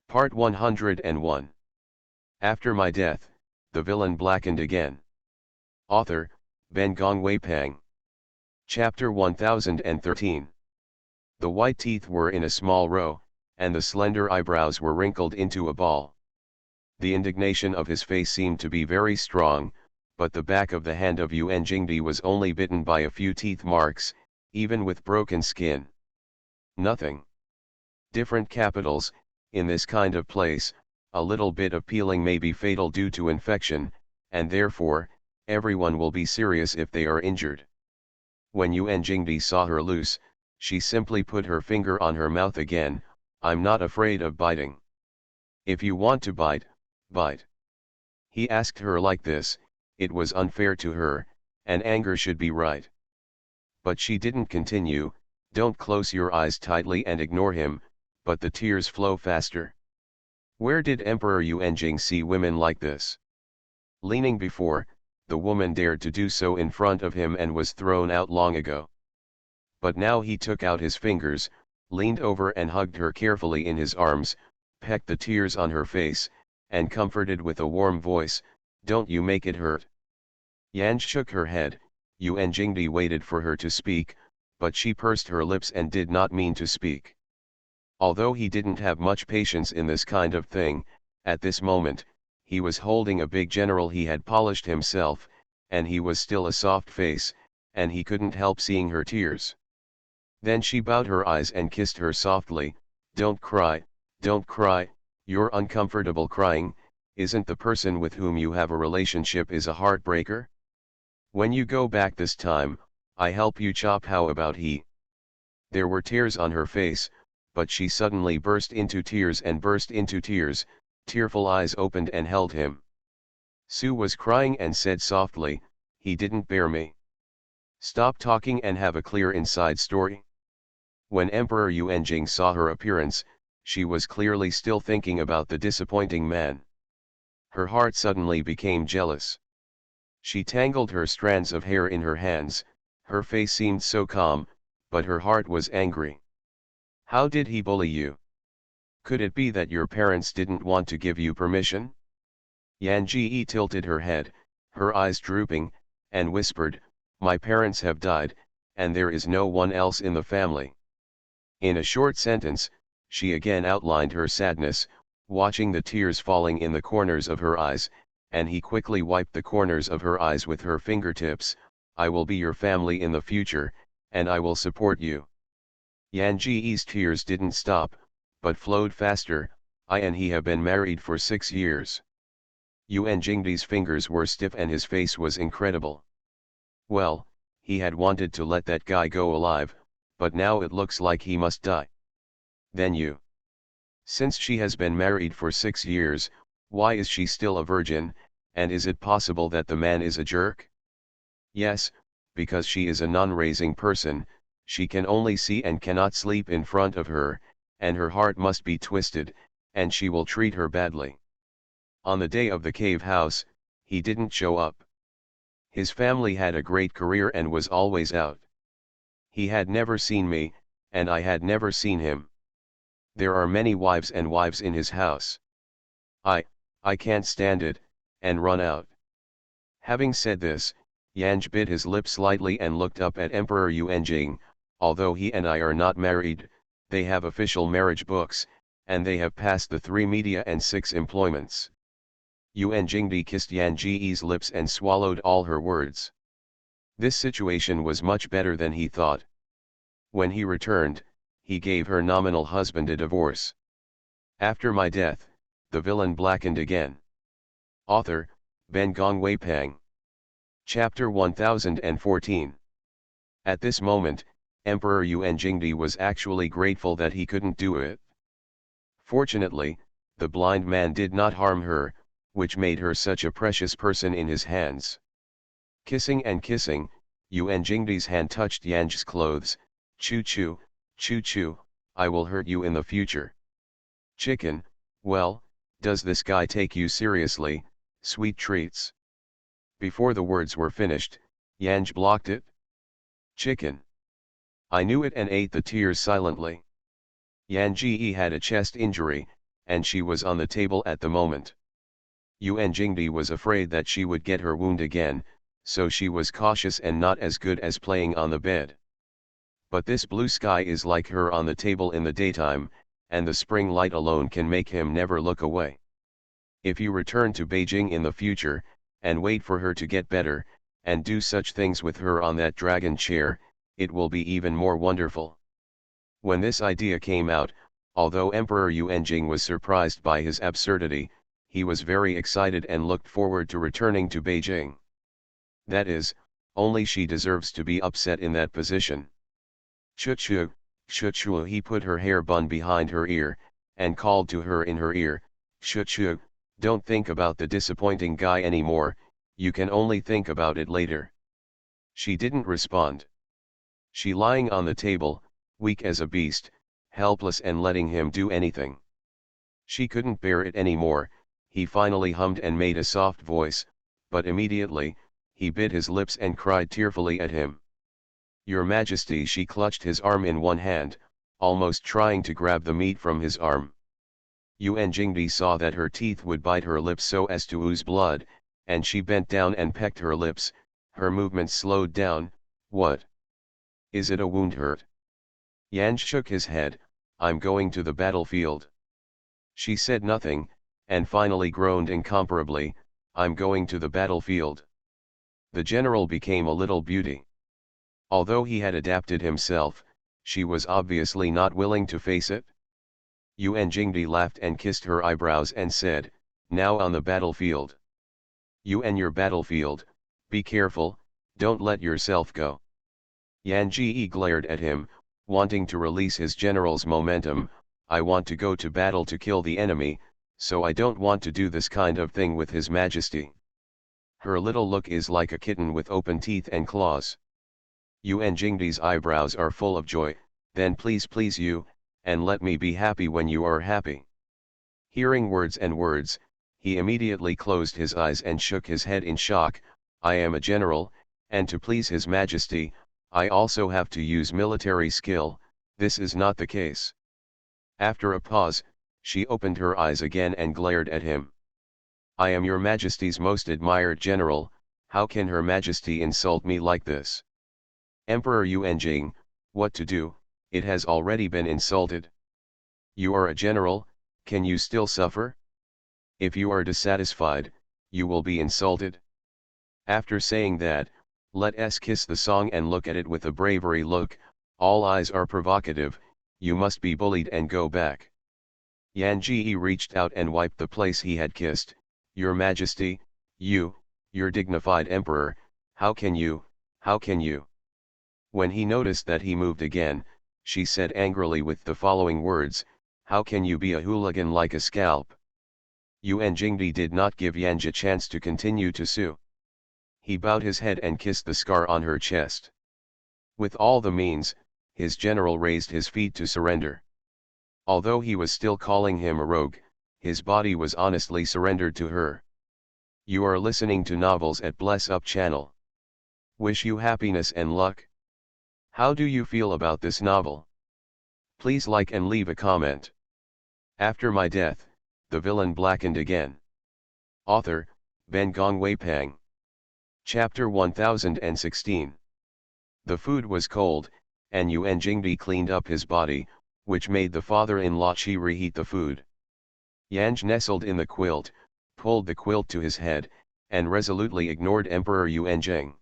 Part 101. After my death, the villain blackened again. Author, Ben Gongwei Pang. Chapter 1013. The white teeth were in a small row, and the slender eyebrows were wrinkled into a ball. The indignation of his face seemed to be very strong, but the back of the hand of Yuan Jingdi was only bitten by a few teeth marks, even with broken skin. Nothing. Different capitals. In this kind of place, a little bit of peeling may be fatal due to infection, and therefore, everyone will be serious if they are injured. When Yuan Jingdi saw her loose, she simply put her finger on her mouth again. I'm not afraid of biting. If you want to bite, bite. He asked her like this. It was unfair to her, and anger should be right. But she didn't continue. Don't close your eyes tightly and ignore him, but the tears flow faster. Where did Emperor Yuanjing see women like this? Leaning before, the woman dared to do so in front of him and was thrown out long ago. But now he took out his fingers, leaned over and hugged her carefully in his arms, pecked the tears on her face, and comforted with a warm voice, "Don't you make it hurt." Yan shook her head. Yuan Jingdi waited for her to speak, but she pursed her lips and did not mean to speak. Although he didn't have much patience in this kind of thing, at this moment, he was holding a big general he had polished himself, and he was still a soft face, and he couldn't help seeing her tears. Then she bowed her eyes and kissed her softly. Don't cry, you're uncomfortable crying. Isn't the person with whom you have a relationship is a heartbreaker? When you go back this time, I help you chop. How about he? There were tears on her face, but she suddenly burst into tears, tearful eyes opened and held him. Sue was crying and said softly, he didn't bear me. Stop talking and have a clear inside story. When Emperor Yuanjing saw her appearance, she was clearly still thinking about the disappointing man. Her heart suddenly became jealous. She tangled her strands of hair in her hands. Her face seemed so calm, but her heart was angry. How did he bully you? Could it be that your parents didn't want to give you permission? Yan Ji tilted her head, her eyes drooping, and whispered, my parents have died, and there is no one else in the family. In a short sentence, she again outlined her sadness, watching the tears falling in the corners of her eyes, and he quickly wiped the corners of her eyes with her fingertips. I will be your family in the future, and I will support you. Yan Ji's tears didn't stop, but flowed faster. I and he have been married for 6 years. Yuan Jingdi's fingers were stiff and his face was incredible. Well, he had wanted to let that guy go alive, but now it looks like he must die. Then you. Since she has been married for 6 years, why is she still a virgin, and is it possible that the man is a jerk? Yes, because she is a non-raising person. She can only see and cannot sleep in front of her, and her heart must be twisted, and she will treat her badly. On the day of the cave house, he didn't show up. His family had a great career and was always out. He had never seen me, and I had never seen him. There are many wives and wives in his house. I can't stand it, and run out. Having said this, Yanj bit his lip slightly and looked up at Emperor Yuanjing. Although he and I are not married, they have official marriage books, and they have passed the 3 media and 6 employments. Yuan Jingdi kissed Yan Ji's lips and swallowed all her words. This situation was much better than he thought. When he returned, he gave her nominal husband a divorce. After my death, the villain blackened again. Author, Ben Gongwei Pang. Chapter 1014. At this moment, Emperor Yuan Jingdi was actually grateful that he couldn't do it. Fortunately, the blind man did not harm her, which made her such a precious person in his hands. Kissing and kissing, Yuan Jingdi's hand touched Yanj's clothes. Choo-choo, choo-choo, I will hurt you in the future. Chicken, well, does this guy take you seriously? Sweet treats. Before the words were finished, Yanj blocked it. Chicken. I knew it and ate the tears silently. Yan Ji had a chest injury, and she was on the table at the moment. Yuan Jingdi was afraid that she would get her wound again, so she was cautious and not as good as playing on the bed. But this blue sky is like her on the table in the daytime, and the spring light alone can make him never look away. If you return to Beijing in the future, and wait for her to get better, and do such things with her on that dragon chair, it will be even more wonderful. When this idea came out, although Emperor Yuanjing was surprised by his absurdity, he was very excited and looked forward to returning to Beijing. That is, only she deserves to be upset in that position. Chuchu, Chuchu, he put her hair bun behind her ear, and called to her in her ear, Chuchu, don't think about the disappointing guy anymore, you can only think about it later. She didn't respond. She lying on the table, weak as a beast, helpless and letting him do anything. She couldn't bear it anymore. He finally hummed and made a soft voice, but immediately, he bit his lips and cried tearfully at him. Your Majesty, she clutched his arm in one hand, almost trying to grab the meat from his arm. Yuan Jingdi saw that her teeth would bite her lips so as to ooze blood, and she bent down and pecked her lips. Her movements slowed down. What? Is it a wound hurt? Yan shook his head. I'm going to the battlefield. She said nothing, and finally groaned incomparably, I'm going to the battlefield. The general became a little beauty. Although he had adapted himself, she was obviously not willing to face it. Yuan Jingdi laughed and kissed her eyebrows and said, now on the battlefield. You and your battlefield, be careful, don't let yourself go. Yan Ji glared at him, wanting to release his general's momentum. I want to go to battle to kill the enemy, so I don't want to do this kind of thing with His Majesty. Her little look is like a kitten with open teeth and claws. Yuan Jingdi's eyebrows are full of joy. Then please you, and let me be happy when you are happy. Hearing words and words, he immediately closed his eyes and shook his head in shock. I am a general, and to please His Majesty, I also have to use military skill. This is not the case. After a pause, she opened her eyes again and glared at him. I am your Majesty's most admired general, how can Her Majesty insult me like this? Emperor Yuanjing, what to do, it has already been insulted. You are a general, can you still suffer? If you are dissatisfied, you will be insulted. After saying that, let us kiss the song and look at it with a bravery look. All eyes are provocative, you must be bullied and go back. Yan Ji reached out and wiped the place he had kissed. Your Majesty, your dignified emperor, how can you? When he noticed that he moved again, she said angrily with the following words, how can you be a hooligan like a scalp? Yuan Jingdi did not give Yanji a chance to continue to sue. He bowed his head and kissed the scar on her chest. With all the means, his general raised his feet to surrender. Although he was still calling him a rogue, his body was honestly surrendered to her. You are listening to novels at Bless Up channel. Wish you happiness and luck. How do you feel about this novel? Please like and leave a comment. After my death, the villain blackened again. Author, Ben Gong Wei Pang. Chapter 1016. The food was cold, and Yuan Jingdi cleaned up his body, which made the father-in-law Qi reheat the food. Yanj nestled in the quilt, pulled the quilt to his head, and resolutely ignored Emperor Yuanjing.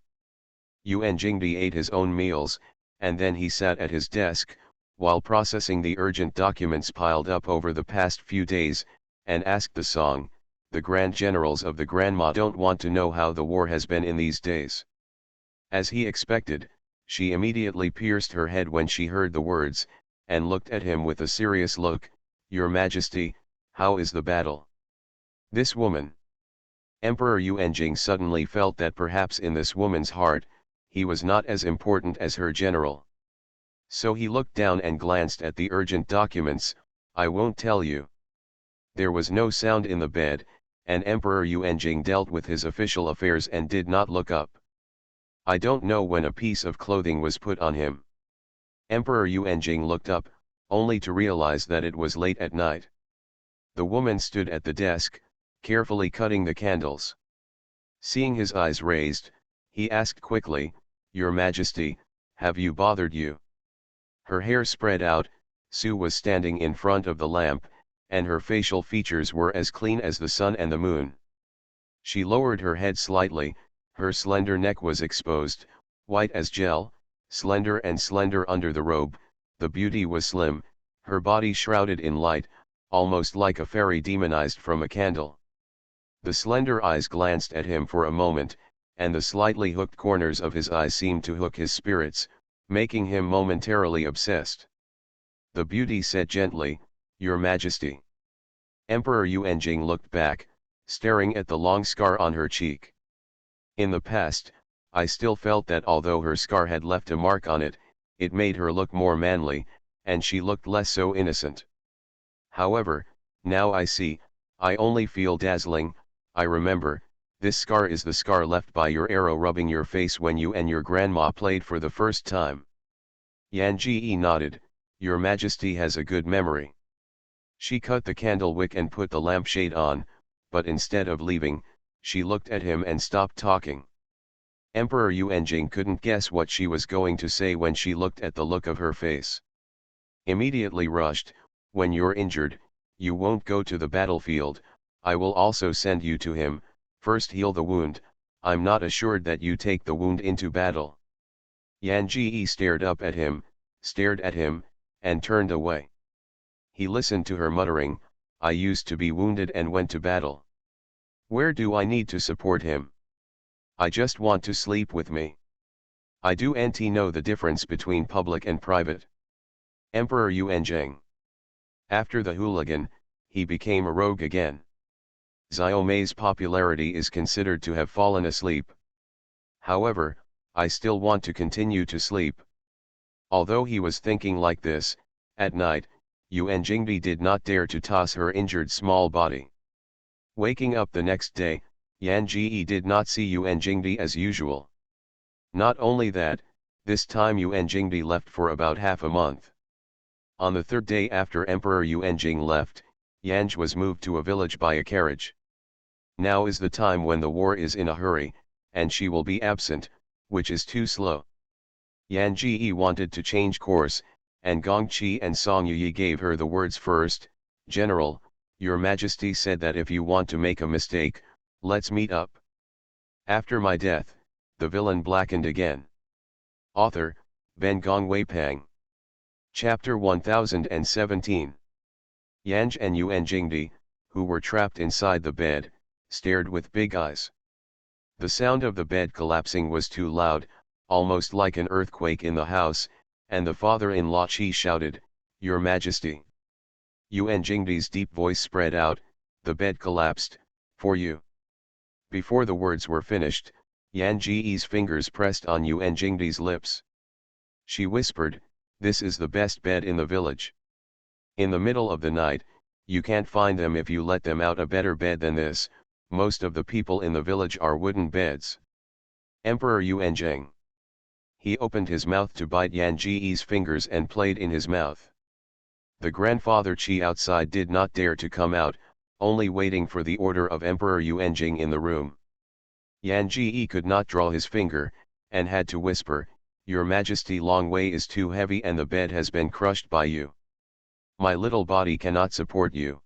Yuan Jingdi ate his own meals, and then he sat at his desk, while processing the urgent documents piled up over the past few days, and asked the song, the grand generals of the grandma don't want to know how the war has been in these days. As he expected, she immediately pierced her head when she heard the words, and looked at him with a serious look. Your Majesty, how is the battle? This woman. Emperor Yuanjing suddenly felt that perhaps in this woman's heart, he was not as important as her general. So he looked down and glanced at the urgent documents. I won't tell you. There was no sound in the bed, and Emperor Yuanjing dealt with his official affairs and did not look up. I don't know when a piece of clothing was put on him. Emperor Yuanjing looked up, only to realize that it was late at night. The woman stood at the desk, carefully cutting the candles. Seeing his eyes raised, he asked quickly, "Your Majesty, have you bothered you?" Her hair spread out, Sue was standing in front of the lamp, and her facial features were as clean as the sun and the moon. She lowered her head slightly, her slender neck was exposed, white as gel, slender under the robe. The beauty was slim, her body shrouded in light, almost like a fairy demonized from a candle. The slender eyes glanced at him for a moment, and the slightly hooked corners of his eyes seemed to hook his spirits, making him momentarily obsessed. The beauty said gently, "Your Majesty." Emperor Yuanjing looked back, staring at the long scar on her cheek. In the past, I still felt that although her scar had left a mark on it, it made her look more manly, and she looked less so innocent. However, now I see, I only feel dazzling. I remember, this scar is the scar left by your arrow rubbing your face when you and your grandma played for the first time. Yan Ji nodded, "Your Majesty has a good memory." She cut the candle wick and put the lampshade on, but instead of leaving, she looked at him and stopped talking. Emperor Yuanjing couldn't guess what she was going to say when she looked at the look of her face. Immediately rushed, "When you're injured, you won't go to the battlefield, I will also send you to him, first heal the wound, I'm not assured that you take the wound into battle." Yan Ji stared at him, and turned away. He listened to her muttering, "I used to be wounded and went to battle. Where do I need to support him? I just want to sleep with me. I do know the difference between public and private." Emperor Yuanjing. After the hooligan, he became a rogue again. Xiaomei's popularity is considered to have fallen asleep. However, I still want to continue to sleep. Although he was thinking like this, at night, Yuan Jingbi did not dare to toss her injured small body. Waking up the next day, Yan Ji did not see Yuan Jingbi as usual. Not only that, this time Yuan Jingbi left for about half a month. On the third day after Emperor Yuanjing left, Yanj was moved to a village by a carriage. Now is the time when the war is in a hurry, and she will be absent, which is too slow. Yan Ji wanted to change course, and Gong Qi and Song Yi gave her the words first, "General, your Majesty said that if you want to make a mistake, let's meet up. After my death, the villain blackened again." Author, Ben Gong Weipang. Chapter 1017. Yanj and Yuan Jingdi, who were trapped inside the bed, stared with big eyes. The sound of the bed collapsing was too loud, almost like an earthquake in the house, and the father-in-law Qi shouted, "Your Majesty." Yuan Jingdi's deep voice spread out, "The bed collapsed, for you." Before the words were finished, Yan Ji's fingers pressed on Yuan Jingdi's lips. She whispered, "This is the best bed in the village. In the middle of the night, you can't find them if you let them out a better bed than this, most of the people in the village are wooden beds." Emperor Yuanjing. He opened his mouth to bite Yan Ji's fingers and played in his mouth. The grandfather Qi outside did not dare to come out, only waiting for the order of Emperor Yuanjing in the room. Yan Ji could not draw his finger, and had to whisper, "Your Majesty, Long Wei is too heavy and the bed has been crushed by you. My little body cannot support you.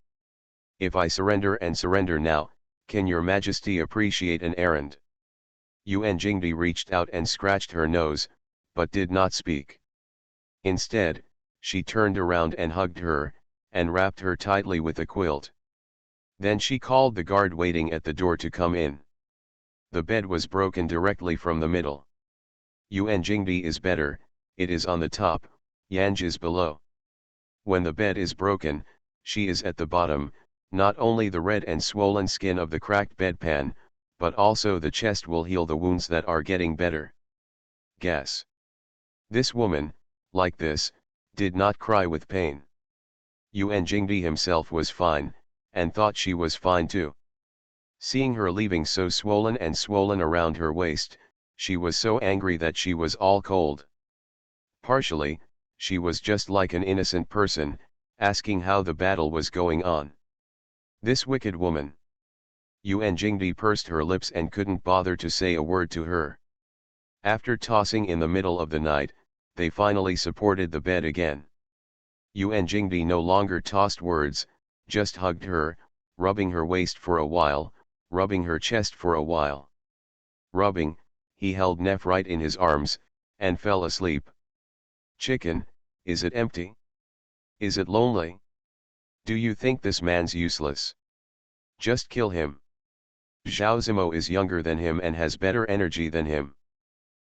If I surrender now, can your Majesty appreciate an errand?" Yuan Jingdi reached out and scratched her nose, but did not speak. Instead, she turned around and hugged her, and wrapped her tightly with a quilt. Then she called the guard waiting at the door to come in. The bed was broken directly from the middle. Yuan Jingdi is better, it is on the top, Yanj is below. When the bed is broken, she is at the bottom, not only the red and swollen skin of the cracked bedpan, but also the chest will heal the wounds that are getting better. Guess. This woman, like this, did not cry with pain. Yuan Jingdi himself was fine, and thought she was fine too. Seeing her leaving so swollen around her waist, she was so angry that she was all cold. Partially, she was just like an innocent person, asking how the battle was going on. This wicked woman. Yuan Jingdi pursed her lips and couldn't bother to say a word to her. After tossing in the middle of the night, they finally supported the bed again. Yuan Jingdi no longer tossed words, just hugged her, rubbing her waist for a while, rubbing her chest for a while. Rubbing, he held Nef right in his arms, and fell asleep. Chicken, is it empty? Is it lonely? Do you think this man's useless? Just kill him. Zhao Zimo is younger than him and has better energy than him.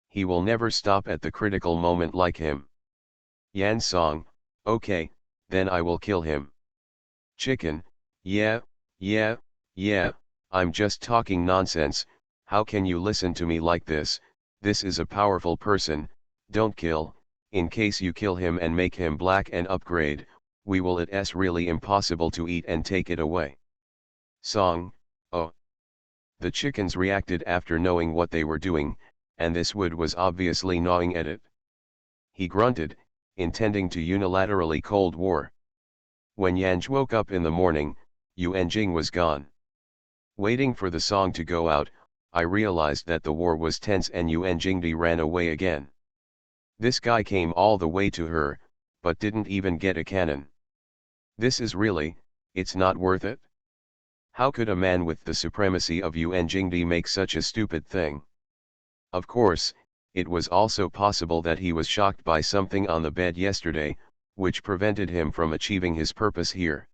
He will never stop at the critical moment like him. Yan Song, okay, then I will kill him. Chicken, yeah, I'm just talking nonsense. How can you listen to me like this? This is a powerful person, don't kill. In case you kill him and make him black and upgrade, we will it's really impossible to eat and take it away. Song, oh. The chickens reacted after knowing what they were doing, and this wood was obviously gnawing at it. He grunted, intending to unilaterally Cold War. When Yanj woke up in the morning, Yuan Jing was gone. Waiting for the song to go out, I realized that the war was tense and Yuan Jingdi ran away again. This guy came all the way to her, but didn't even get a cannon. This is really, it's not worth it. How could a man with the supremacy of Yuan Jingdi make such a stupid thing? Of course, it was also possible that he was shocked by something on the bed yesterday, which prevented him from achieving his purpose here.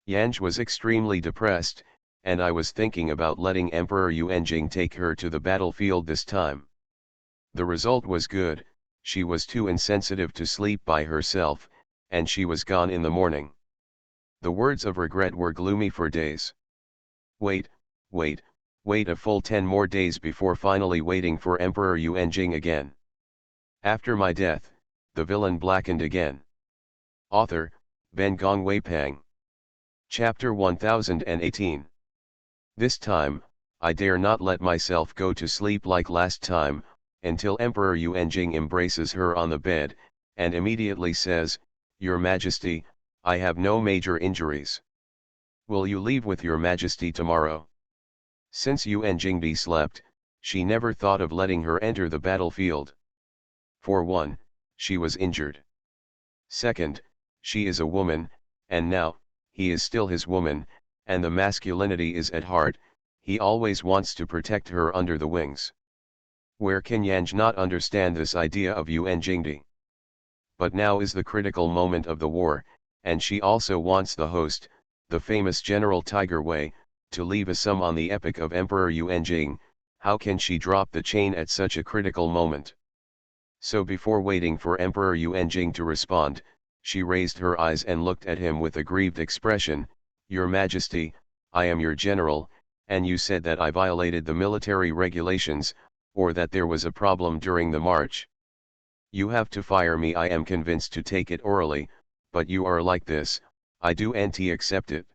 Yanj was extremely depressed, and I was thinking about letting Emperor Yuanjing take her to the battlefield this time. The result was good. She was too insensitive to sleep by herself, and she was gone in the morning. The words of regret were gloomy for days. Wait a full 10 more days before finally waiting for Emperor Yuanjing again. After my death, the villain blackened again. Author, Ben Gong Wei Pang. Chapter 1018. This time, I dare not let myself go to sleep like last time, until Emperor Yuanjing embraces her on the bed, and immediately says, "Your Majesty, I have no major injuries. Will you leave with your Majesty tomorrow?" Since Yuan Jingdi slept, she never thought of letting her enter the battlefield. For one, she was injured. Second, she is a woman, and now, he is still his woman, and the masculinity is at heart, he always wants to protect her under the wings. Where can Yanj not understand this idea of Yuan Jingdi? But now is the critical moment of the war, and she also wants the host, the famous General Tiger Wei, to leave a sum on the epic of Emperor Yuanjing. How can she drop the chain at such a critical moment? So before waiting for Emperor Yuanjing to respond, she raised her eyes and looked at him with a grieved expression. "Your Majesty, I am your general, and you said that I violated the military regulations, or that there was a problem during the march. You have to fire me. I am convinced to take it orally, but you are like this, I do accept it.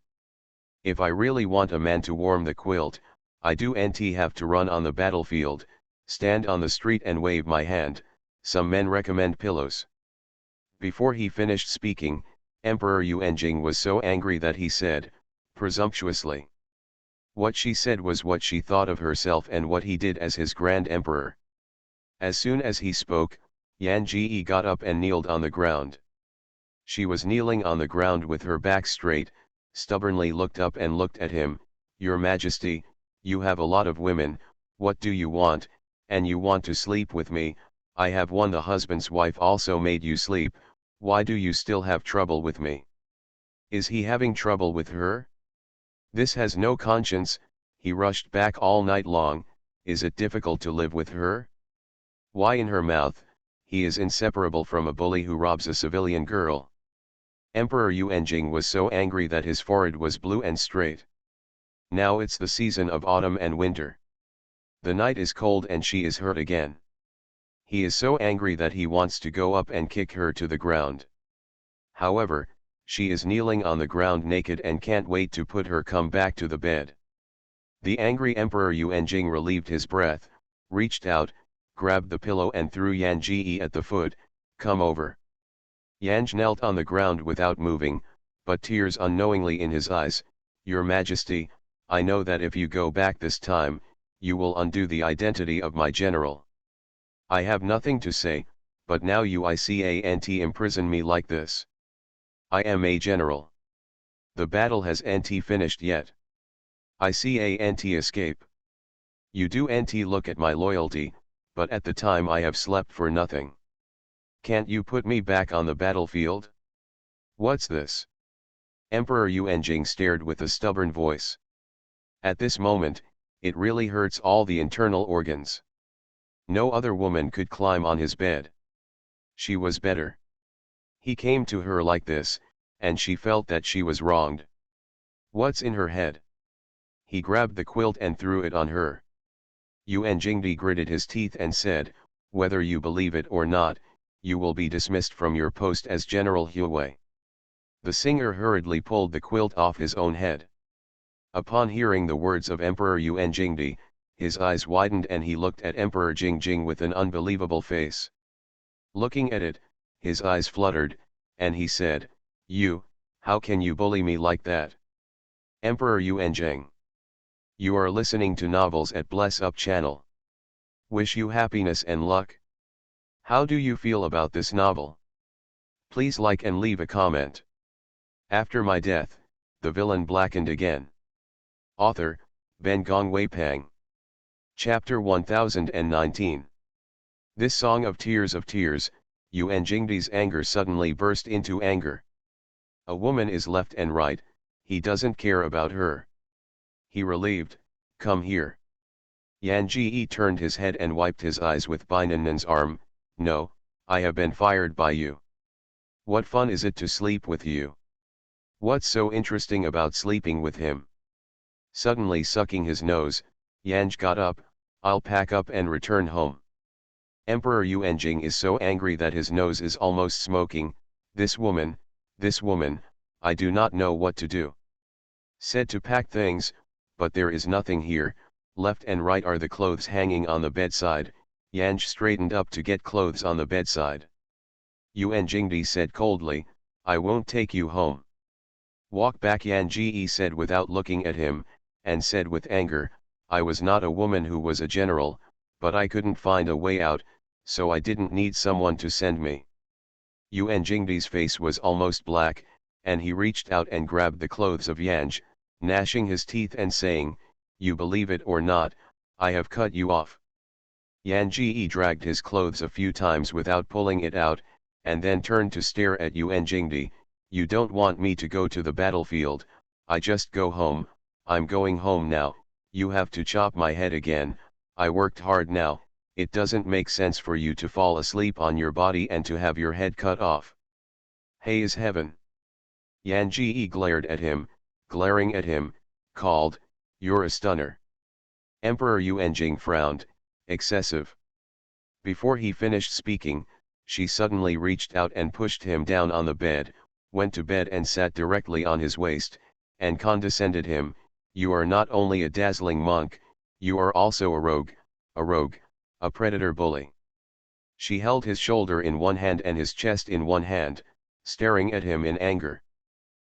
If I really want a man to warm the quilt, I do have to run on the battlefield, stand on the street and wave my hand. Some men recommend pillows." Before he finished speaking, Emperor Yuanjing was so angry that he said, presumptuously. What she said was what she thought of herself and what he did as his grand emperor. As soon as he spoke, Yan Ji got up and kneeled on the ground. She was kneeling on the ground with her back straight, stubbornly looked up and looked at him. "Your Majesty, you have a lot of women, what do you want, and you want to sleep with me? I have one. The husband's wife also made you sleep, why do you still have trouble with me? Is he having trouble with her? This has no conscience." He rushed back all night long. "Is it difficult to live with her? Why, in her mouth, he is inseparable from a bully who robs a civilian girl." Emperor Yuanjing was so angry that his forehead was blue and straight. Now it's the season of autumn and winter. The night is cold and she is hurt again. He is so angry that he wants to go up and kick her to the ground. However, she is kneeling on the ground naked and can't wait to put her come back to the bed. The angry Emperor Yuanjing relieved his breath, reached out, grabbed the pillow and threw Yan Ji at the foot. "Come over." Yanj knelt on the ground without moving, but tears unknowingly in his eyes. Your Majesty, I know that if you go back this time, you will undo the identity of my general. I have nothing to say, but now you can't imprison me like this. I am a general. The battle hasn't finished yet. I can't escape. You do look at my loyalty, but at the time I have slept for nothing. Can't you put me back on the battlefield? What's this? Emperor Yuanjing stared with a stubborn voice. At this moment, it really hurts all the internal organs. No other woman could climb on his bed. She was better. He came to her like this, and she felt that she was wronged. What's in her head? He grabbed the quilt and threw it on her. Yuan Jingdi gritted his teeth and said, whether you believe it or not, you will be dismissed from your post as General Huawei. The singer hurriedly pulled the quilt off his own head. Upon hearing the words of Emperor Yuan Jingdi, his eyes widened and he looked at Emperor Jingjing with an unbelievable face. Looking at it, his eyes fluttered, and he said, how can you bully me like that? Emperor Yuanjing. You are listening to novels at Bless Up channel. Wish you happiness and luck. How do you feel about this novel? Please like and leave a comment. After my death, the villain blackened again. Author, Ben Gong Wei Pang. Chapter 1019. This song of tears, Yuan Jingdi's anger suddenly burst into anger. A woman is left and right, he doesn't care about her. He relieved, come here. Yan Ji turned his head and wiped his eyes with Bainan's arm. No, I have been fired by you. What fun is it to sleep with you? What's so interesting about sleeping with him? Suddenly sucking his nose, Yanj got up, I'll pack up and return home. Emperor Yuanjing is so angry that his nose is almost smoking. This woman, I do not know what to do. Said to pack things, but there is nothing here. Left and right are the clothes hanging on the bedside. Yanj straightened up to get clothes on the bedside. Yuan Jingdi said coldly, I won't take you home. Walk back, Yan Ji said without looking at him, and said with anger, I was not a woman who was a general, but I couldn't find a way out, so I didn't need someone to send me. Yuan Jingdi's face was almost black, and he reached out and grabbed the clothes of Yanj, gnashing his teeth and saying, you believe it or not, I have cut you off. Yan Ji dragged his clothes a few times without pulling it out, and then turned to stare at Yuan Jingdi. You don't want me to go to the battlefield, I just go home. I'm going home now. You have to chop my head again. I worked hard now. It doesn't make sense for you to fall asleep on your body and to have your head cut off. Hey is heaven. Yan Ji glared at him, glaring at him, called, you're a stunner. Emperor Yuanjing frowned, excessive. Before he finished speaking, she suddenly reached out and pushed him down on the bed, went to bed and sat directly on his waist, and condescended him, you are not only a dazzling monk, you are also a rogue, a predator bully. She held his shoulder in one hand and his chest in one hand, staring at him in anger.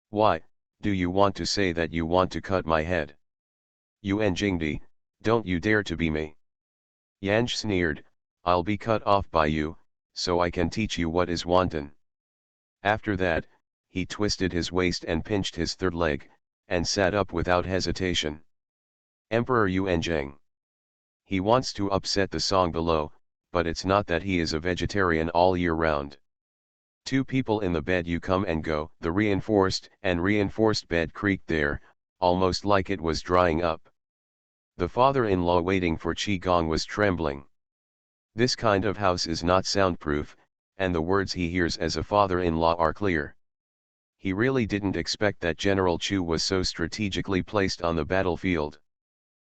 Why, do you want to say that you want to cut my head? Yuan Jingdi, don't you dare to be me. Yanj sneered, I'll be cut off by you, so I can teach you what is wanton. After that, he twisted his waist and pinched his third leg, and sat up without hesitation. Emperor Yuanjing. He wants to upset the song below, but it's not that he is a vegetarian all year round. Two people in the bed, you come and go. The reinforced bed creaked there, almost like it was drying up. The father-in-law waiting for Qigong was trembling. This kind of house is not soundproof, and the words he hears as a father-in-law are clear. He really didn't expect that General Chu was so strategically placed on the battlefield.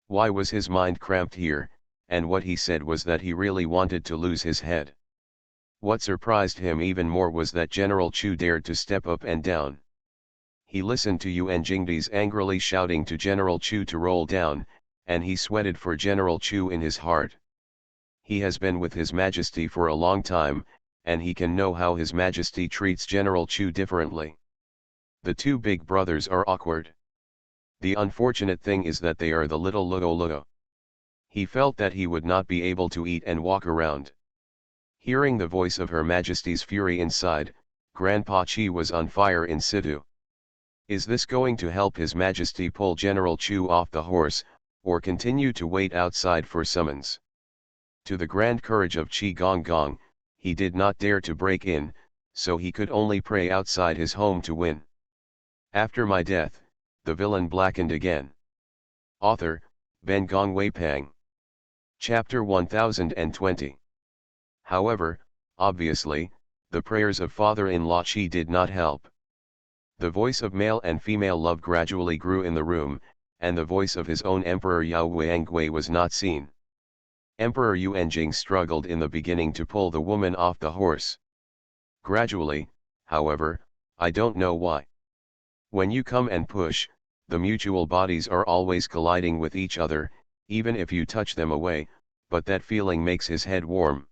Why was his mind cramped here? And what he said was that he really wanted to lose his head. What surprised him even more was that General Chu dared to step up and down. He listened to Yuan Jingdi's angrily shouting to General Chu to roll down, and he sweated for General Chu in his heart. He has been with His Majesty for a long time, and he can know how His Majesty treats General Chu differently. The two big brothers are awkward. The unfortunate thing is that they are the little Luo. He felt that he would not be able to eat and walk around. Hearing the voice of Her Majesty's fury inside, Grandpa Chi was on fire in situ. Is this going to help His Majesty pull General Chu off the horse, or continue to wait outside for summons? To the grand courage of Qi Gong, he did not dare to break in, so he could only pray outside his home to win. After my death, the villain blackened again. Author, Ben Gong Wei Pang. Chapter 1020. However, obviously, the prayers of father-in-law Qi did not help. The voice of male and female love gradually grew in the room, and the voice of his own Emperor Yao Guangui was not seen. Emperor Yuanjing struggled in the beginning to pull the woman off the horse. Gradually, however, I don't know why. When you come and push, the mutual bodies are always colliding with each other, even if you touch them away, but that feeling makes his head warm.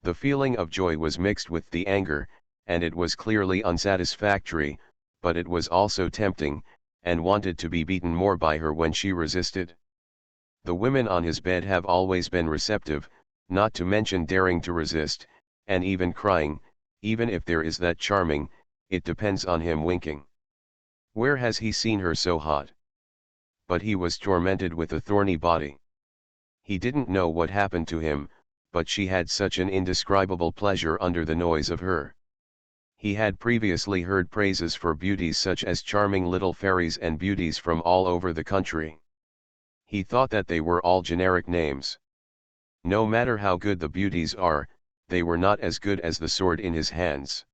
The feeling of joy was mixed with the anger, and it was clearly unsatisfactory, but it was also tempting, and wanted to be beaten more by her when she resisted. The women on his bed have always been receptive, not to mention daring to resist, and even crying, even if there is that charming, it depends on him winking. Where has he seen her so hot? But he was tormented with a thorny body. He didn't know what happened to him, but she had such an indescribable pleasure under the noise of her. He had previously heard praises for beauties such as charming little fairies and beauties from all over the country. He thought that they were all generic names. No matter how good the beauties are, they were not as good as the sword in his hands.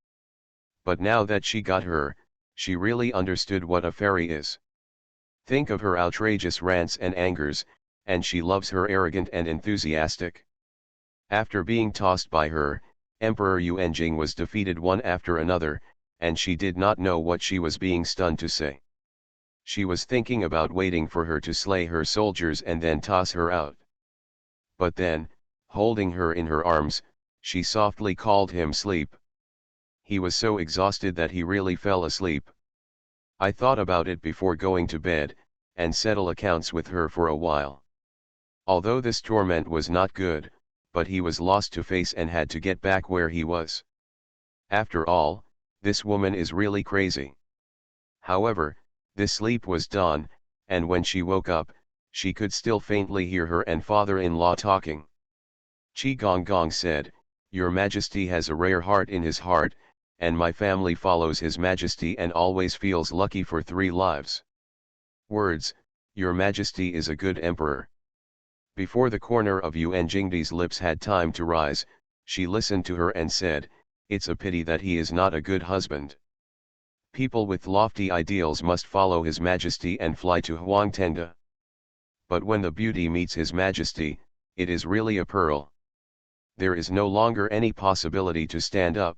But now that she got her, she really understood what a fairy is. Think of her outrageous rants and angers, and she loves her arrogant and enthusiastic. After being tossed by her, Emperor Yuanjing was defeated one after another, and she did not know what she was being stunned to say. She was thinking about waiting for her to slay her soldiers and then toss her out. But then, holding her in her arms, she softly called him sleep. He was so exhausted that he really fell asleep. I thought about it before going to bed, and settle accounts with her for a while. Although this torment was not good, but he was lost to face and had to get back where he was. After all, this woman is really crazy. However, this sleep was done, and when she woke up, she could still faintly hear her and father-in-law talking. Qi Gong said, "Your Majesty has a rare heart in his heart, and my family follows His Majesty and always feels lucky for 3 lives. Words, Your Majesty is a good emperor." Before the corner of Yuanjingdi's lips had time to rise, she listened to her and said, "It's a pity that he is not a good husband. People with lofty ideals must follow His Majesty and fly to Huangtenda. But when the beauty meets His Majesty, it is really a pearl. There is no longer any possibility to stand up."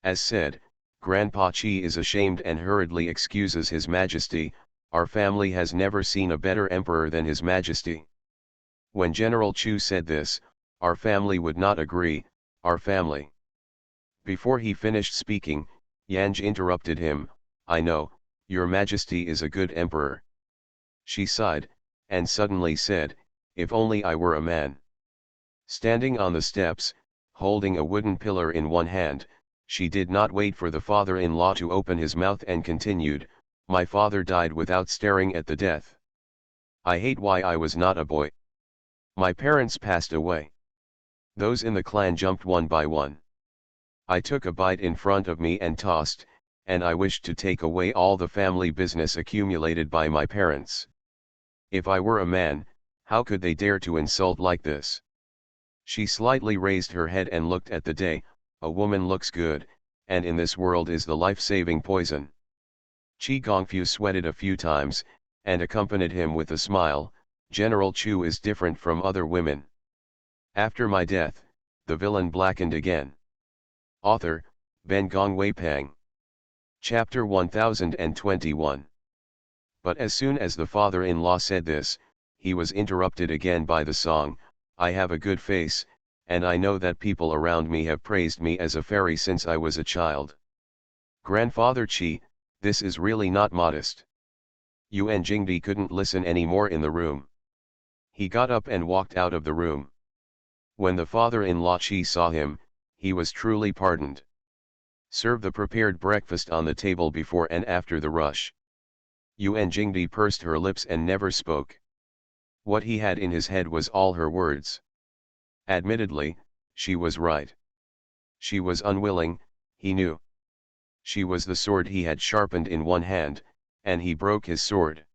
As said, Grandpa Chi is ashamed and hurriedly excuses His Majesty, "Our family has never seen a better emperor than His Majesty." When General Chu said this, "Our family would not agree, our family." Before he finished speaking, Yanj interrupted him, "I know, Your Majesty is a good emperor." She sighed, and suddenly said, "If only I were a man." Standing on the steps, holding a wooden pillar in one hand, she did not wait for the father-in-law to open his mouth and continued, "My father died without staring at the death. I hate why I was not a boy. My parents passed away. Those in the clan jumped one by one. I took a bite in front of me and tossed, and I wished to take away all the family business accumulated by my parents. If I were a man, how could they dare to insult like this?" She slightly raised her head and looked at the day. "A woman looks good, and in this world is the life-saving poison." Qi Gongfu sweated a few times, and accompanied him with a smile, "General Chu is different from other women. After my death, the villain blackened again." Author, Ben Gong Wei Pang. Chapter 1021. But as soon as the father-in-law said this, he was interrupted again by the song, "I have a good face, and I know that people around me have praised me as a fairy since I was a child. Grandfather Qi, this is really not modest." Yuan Jingdi couldn't listen anymore in the room. He got up and walked out of the room. When the father-in-law Qi saw him, he was truly pardoned. Serve the prepared breakfast on the table before and after the rush. Yuan Jingdi pursed her lips and never spoke. What he had in his head was all her words. Admittedly, she was right. She was unwilling, he knew. She was the sword he had sharpened in one hand, and he broke his sword.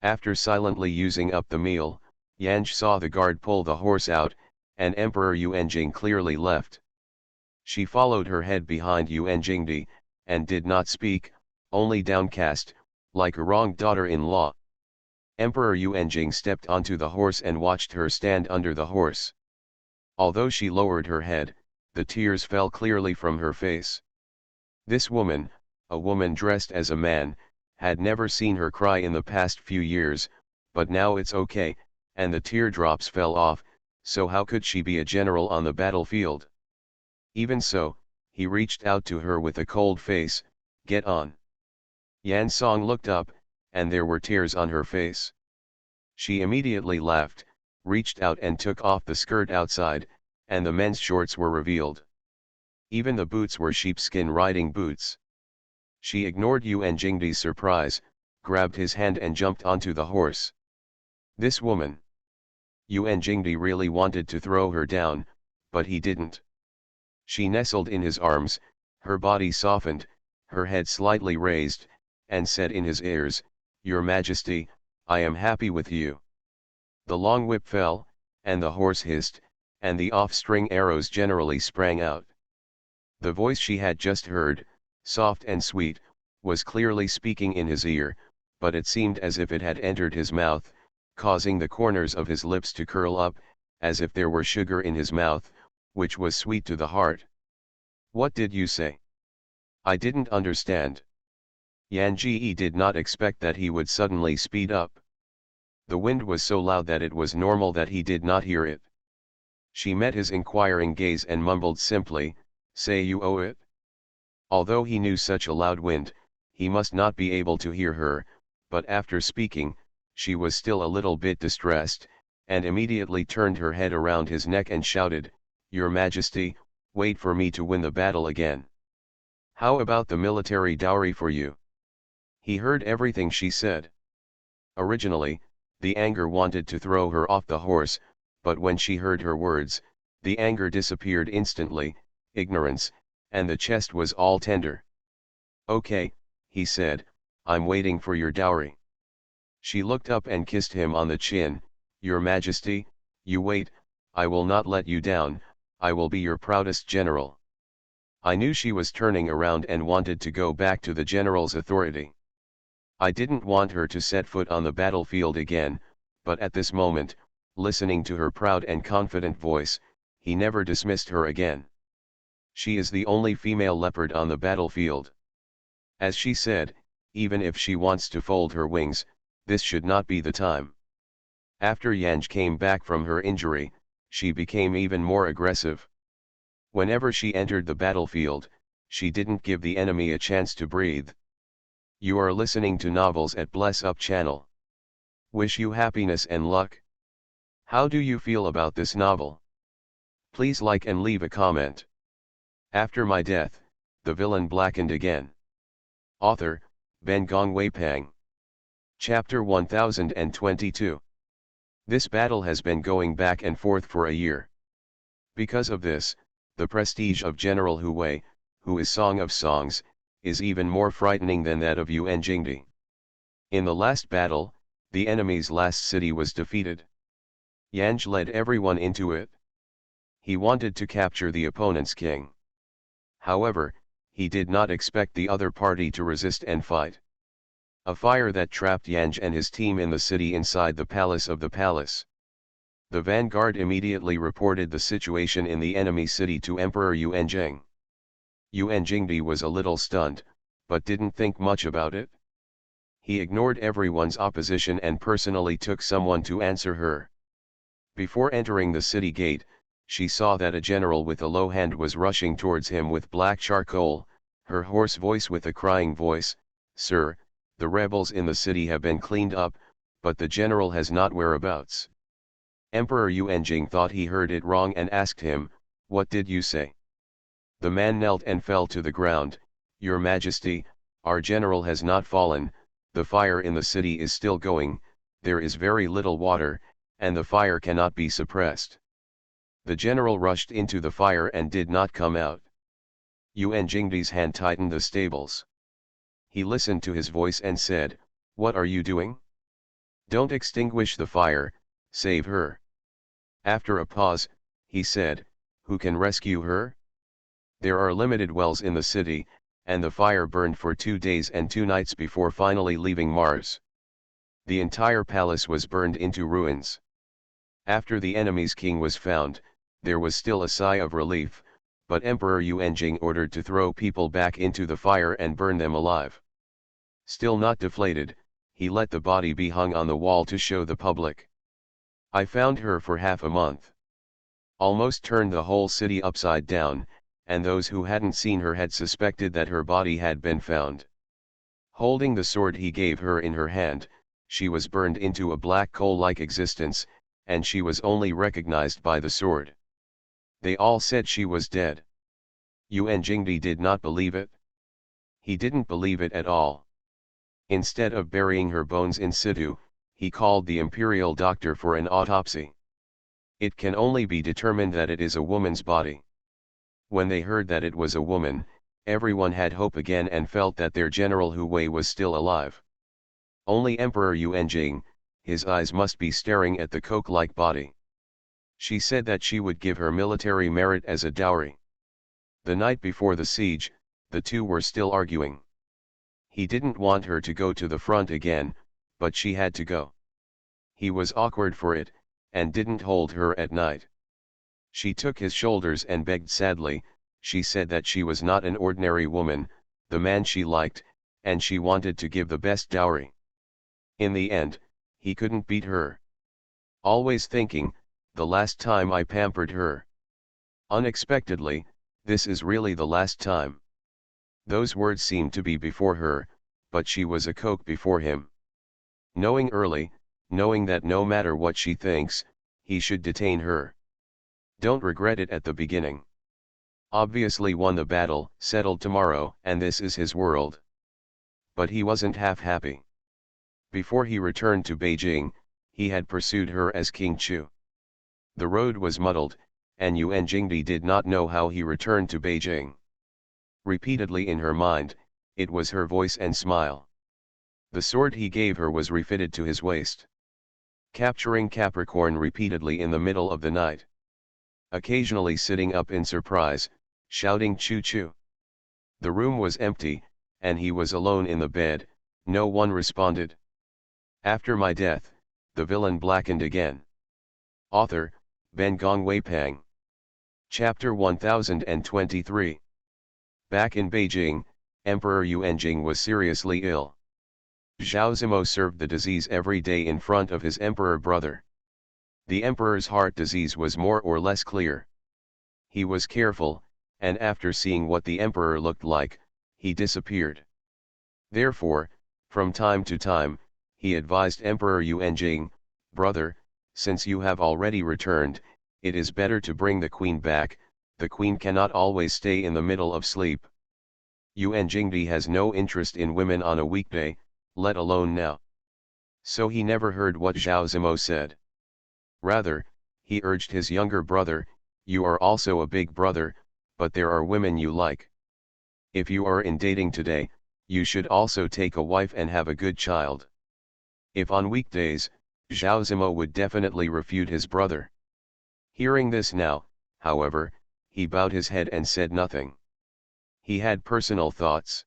After silently using up the meal, Yanj saw the guard pull the horse out, and Emperor Yuanjing clearly left. She followed her head behind Yuan Jingdi, and did not speak, only downcast, like a wronged daughter-in-law. Emperor Yuanjing stepped onto the horse and watched her stand under the horse. Although she lowered her head, the tears fell clearly from her face. This woman, a woman dressed as a man, had never seen her cry in the past few years, but now it's okay, and the teardrops fell off, so how could she be a general on the battlefield? Even so, he reached out to her with a cold face, "Get on." Yan Song looked up, and there were tears on her face. She immediately laughed, reached out and took off the skirt outside, and the men's shorts were revealed. Even the boots were sheepskin riding boots. She ignored Yuan Jingdi's surprise, grabbed his hand and jumped onto the horse. This woman. Yuan Jingdi really wanted to throw her down, but he didn't. She nestled in his arms, her body softened, her head slightly raised, and said in his ears, "Your Majesty, I am happy with you." The long whip fell, and the horse hissed, and the off-string arrows generally sprang out. The voice she had just heard, soft and sweet, was clearly speaking in his ear, but it seemed as if it had entered his mouth, causing the corners of his lips to curl up, as if there were sugar in his mouth, which was sweet to the heart. "What did you say?" "I didn't understand." Yan Ji did not expect that he would suddenly speed up. The wind was so loud that it was normal that he did not hear it. She met his inquiring gaze and mumbled simply, "Say you owe it?" Although he knew such a loud wind, he must not be able to hear her, but after speaking, she was still a little bit distressed, and immediately turned her head around his neck and shouted, "Your Majesty, wait for me to win the battle again. How about the military dowry for you?" He heard everything she said. Originally, the anger wanted to throw her off the horse, but when she heard her words, the anger disappeared instantly, ignorance, and the chest was all tender. "Okay," he said, "I'm waiting for your dowry." She looked up and kissed him on the chin, "Your Majesty, you wait, I will not let you down, I will be your proudest general." I knew she was turning around and wanted to go back to the general's authority. I didn't want her to set foot on the battlefield again, but at this moment, listening to her proud and confident voice, he never dismissed her again. She is the only female leopard on the battlefield. As she said, even if she wants to fold her wings, this should not be the time. After Yanj came back from her injury, she became even more aggressive. Whenever she entered the battlefield, she didn't give the enemy a chance to breathe. You are listening to Novels at Bless Up channel. Wish you happiness and luck. How do you feel about this novel? Please like and leave a comment. After my death, the villain blackened again. Author, Ben Gong Weipang. Chapter 1022. This battle has been going back and forth for a year. Because of this, the prestige of General Hu Wei, who is Song of Songs, is even more frightening than that of Yuan Jingdi. In the last battle, the enemy's last city was defeated. Yanj led everyone into it. He wanted to capture the opponent's king. However, he did not expect the other party to resist and fight. A fire that trapped Yanj and his team in the city inside the palace of the palace. The vanguard immediately reported the situation in the enemy city to Emperor Yuanjing. Yuan Jingdi was a little stunned, but didn't think much about it. He ignored everyone's opposition and personally took someone to answer her. Before entering the city gate, she saw that a general with a low hand was rushing towards him with black charcoal, her hoarse voice with a crying voice, "Sir, The rebels in the city have been cleaned up, but the general has not whereabouts. Emperor Yuanjing thought he heard it wrong and asked him, "What did you say?" The man knelt and fell to the ground. "Your Majesty, our general has not fallen, the fire in the city is still going, there is very little water, and the fire cannot be suppressed." The general rushed into the fire and did not come out. Yuan Jingdi's hand tightened the stables. He listened to his voice and said, "What are you doing? Don't extinguish the fire, save her." After a pause, he said, "Who can rescue her? There are limited wells in the city, and the fire burned for 2 days and 2 nights before finally leaving Mars. The entire palace was burned into ruins. After the enemy's king was found, there was still a sigh of relief, but Emperor Yuanjing ordered to throw people back into the fire and burn them alive. Still not deflated, he let the body be hung on the wall to show the public. I found her for half a month. Almost turned the whole city upside down, and those who hadn't seen her had suspected that her body had been found. Holding the sword he gave her in her hand, she was burned into a black coal-like existence, and she was only recognized by the sword. They all said she was dead. Yuan Jingdi did not believe it. He didn't believe it at all. Instead of burying her bones in situ, he called the imperial doctor for an autopsy. It can only be determined that it is a woman's body. When they heard that it was a woman, everyone had hope again and felt that their general Hu Wei was still alive. Only Emperor Yuanjing, his eyes must be staring at the coke-like body. She said that she would give her military merit as a dowry. The night before the siege, the two were still arguing. He didn't want her to go to the front again, but she had to go. He was awkward for it, and didn't hold her at night. She took his shoulders and begged sadly. She said that she was not an ordinary woman, the man she liked, and she wanted to give the best dowry. In the end, he couldn't beat her. Always thinking, the last time I pampered her. Unexpectedly, this is really the last time. Those words seemed to be before her, but she was a coke before him. Knowing early, knowing that no matter what she thinks, he should detain her. Don't regret it at the beginning. Obviously won the battle, settled tomorrow, and this is his world. But he wasn't half happy. Before he returned to Beijing, he had pursued her as King Chu. The road was muddled, and Yuan Jingdi did not know how he returned to Beijing. Repeatedly in her mind, it was her voice and smile. The sword he gave her was refitted to his waist. Capturing Capricorn repeatedly in the middle of the night. Occasionally sitting up in surprise, shouting "Choo choo." The room was empty, and he was alone in the bed, no one responded. After my death, the villain blackened again. Author, Ben Gong Weipang. Chapter 1023. Back in Beijing, Emperor Yuanjing was seriously ill. Zhao Zimo served the disease every day in front of his emperor brother. The emperor's heart disease was more or less clear. He was careful, and after seeing what the emperor looked like, he disappeared. Therefore, from time to time, he advised Emperor Yuanjing, "Brother, since you have already returned, it is better to bring the queen back, the queen cannot always stay in the middle of sleep. Yuan Jingdi has no interest in women on a weekday, let alone now." So he never heard what Zhao Zimo said. Rather, he urged his younger brother, "You are also a big brother, but there are women you like. If you are in dating today, you should also take a wife and have a good child." If on weekdays, Zhao Zimo would definitely refute his brother. Hearing this now, however, he bowed his head and said nothing. He had personal thoughts.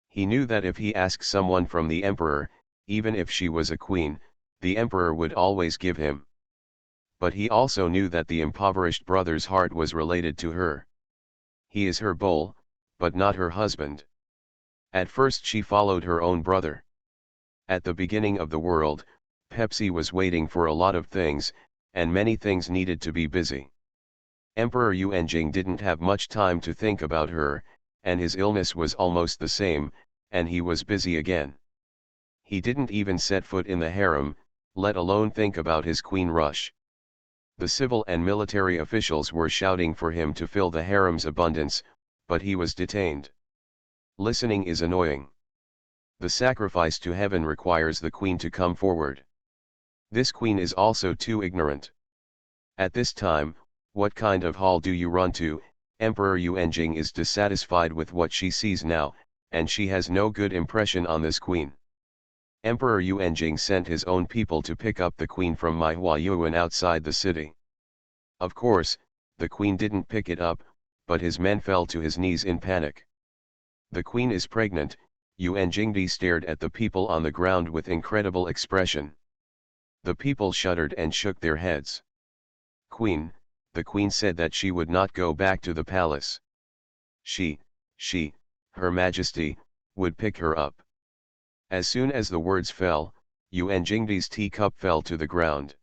He knew that if he asked someone from the emperor, even if she was a queen, the emperor would always give him. But he also knew that the impoverished brother's heart was related to her. He is her bull, but not her husband. At first she followed her own brother. At the beginning of the world, Pepsi was waiting for a lot of things, and many things needed to be busy. Emperor Yuanjing didn't have much time to think about her, and his illness was almost the same, and he was busy again. He didn't even set foot in the harem, let alone think about his queen rush. The civil and military officials were shouting for him to fill the harem's abundance, but he was detained. Listening is annoying. The sacrifice to heaven requires the queen to come forward. This queen is also too ignorant. At this time, what kind of hall do you run to? Emperor Yuanjing is dissatisfied with what she sees now, and she has no good impression on this queen. Emperor Yuanjing sent his own people to pick up the queen from Maihua Yuan outside the city. Of course, the queen didn't pick it up, but his men fell to his knees in panic. The queen is pregnant. Yuanjing stared at the people on the ground with incredible expression. The people shuddered and shook their heads. Queen, the queen said that she would not go back to the palace. She, Her Majesty, would pick her up. As soon as the words fell, Yuanjing's teacup fell to the ground.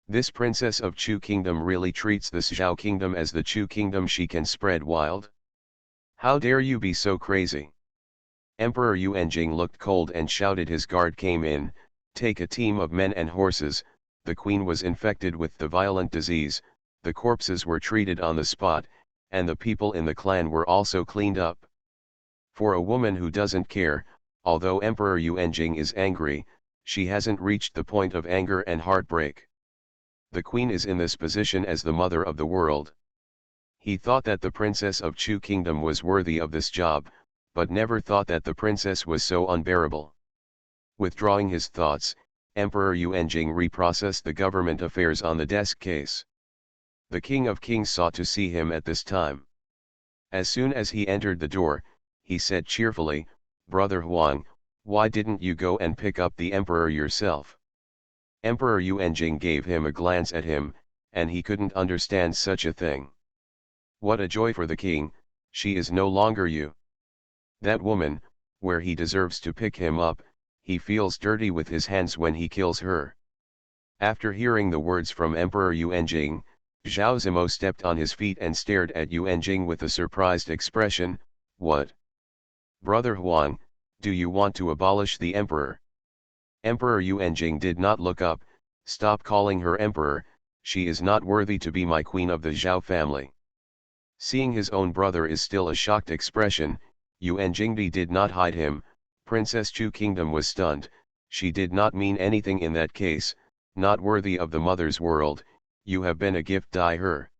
This princess of Chu kingdom really treats the Zhao kingdom as the Chu kingdom she can spread wild? How dare you be so crazy? Emperor Yuanjing looked cold and shouted. His guard came in, take a team of men and horses. The queen was infected with the violent disease, the corpses were treated on the spot, and the people in the clan were also cleaned up. For a woman who doesn't care, although Emperor Yuanjing is angry, she hasn't reached the point of anger and heartbreak. The queen is in this position as the mother of the world. He thought that the princess of Chu kingdom was worthy of this job, but never thought that the princess was so unbearable. Withdrawing his thoughts, Emperor Yuanjing reprocessed the government affairs on the desk case. The King of Kings sought to see him at this time. As soon as he entered the door, he said cheerfully, Brother Huang, why didn't you go and pick up the emperor yourself? Emperor Yuanjing gave him a glance at him, and he couldn't understand such a thing. What a joy for the king, she is no longer you. That woman, where he deserves to pick him up, he feels dirty with his hands when he kills her. After hearing the words from Emperor Yuanjing, Zhao Zimo stepped on his feet and stared at Yuanjing with a surprised expression. What? Brother Huang, do you want to abolish the emperor? Emperor Yuanjing did not look up. Stop calling her emperor, she is not worthy to be my queen of the Zhao family. Seeing his own brother is still a shocked expression, Yuanjing did not hide him. Princess Chu kingdom was stunned. She did not mean anything in that case, not worthy of the mother's world. You have been a gift, her.